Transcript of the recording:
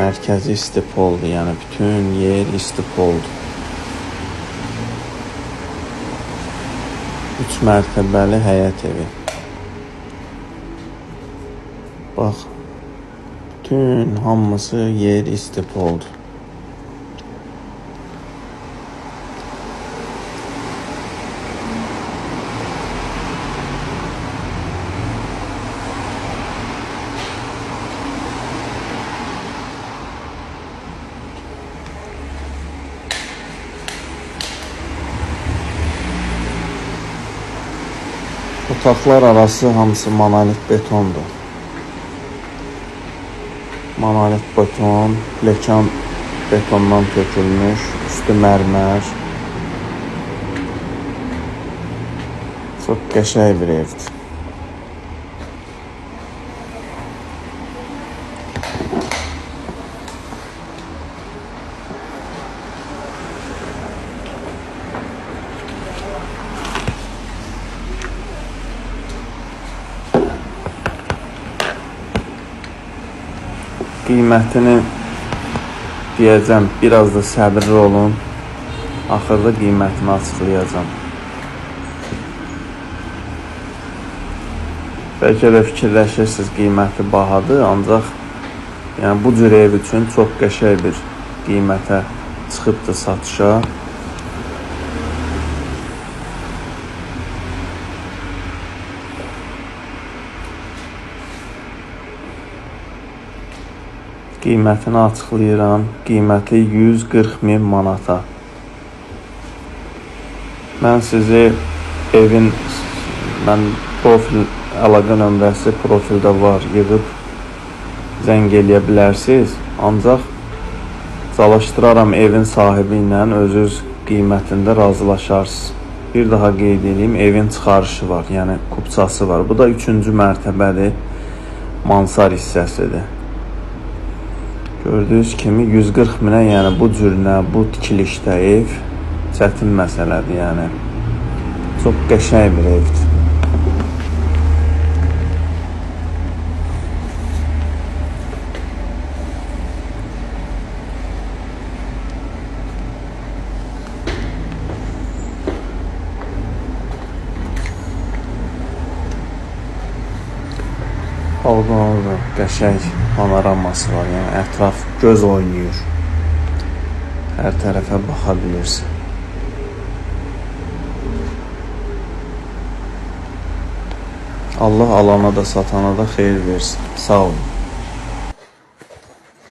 Mərkəzi istipoldur, yəni bütün yer istipoldur. 3 mərtəbəli həyət evi. Bax, bütün hamısı yer istipoldur. Otaqlar arası hamısı monolit betondur. Monolit beton, lekan betondan tökülmüş, üstü mərmər. Çox qəşəng bir evdir. Qiymətini deyəcəm, biraz da səbirli olun. Axırda qiymətini açıqlayacağım. Bəlkə də fikirləşirsiniz qiyməti bahadır, ancaq yəni bu cür ev üçün çox qəşəng bir qiymətə çıxıbdır satışa. Qiymətini açıqlayıram. Qiyməti 140.000 manata. Mən sizi evin profil əlaqə nömrəsi profildə var, yığıb zəng eləyə bilərsiniz. Ancaq çalışdıraram evin sahibi ilə özünüz qiymətində razılaşarsınız. Bir daha qeyd edeyim, evin çıxarışı var, yəni kupçası var. Bu da 3-cü mərtəbədir, mansar hissəsidir. Gördüyünüz kimi 140.000-ə, yəni bu cürünə, bu tikilişdə ev çətin məsələdir, yəni. Çox qəşəng bir evdir. Balkonda qəşəng panoraması var, yəni ətraf göz oynayır. Hər tərəfə baxa bilirsin. Allah alana da satana da xeyir versin. Sağ olun.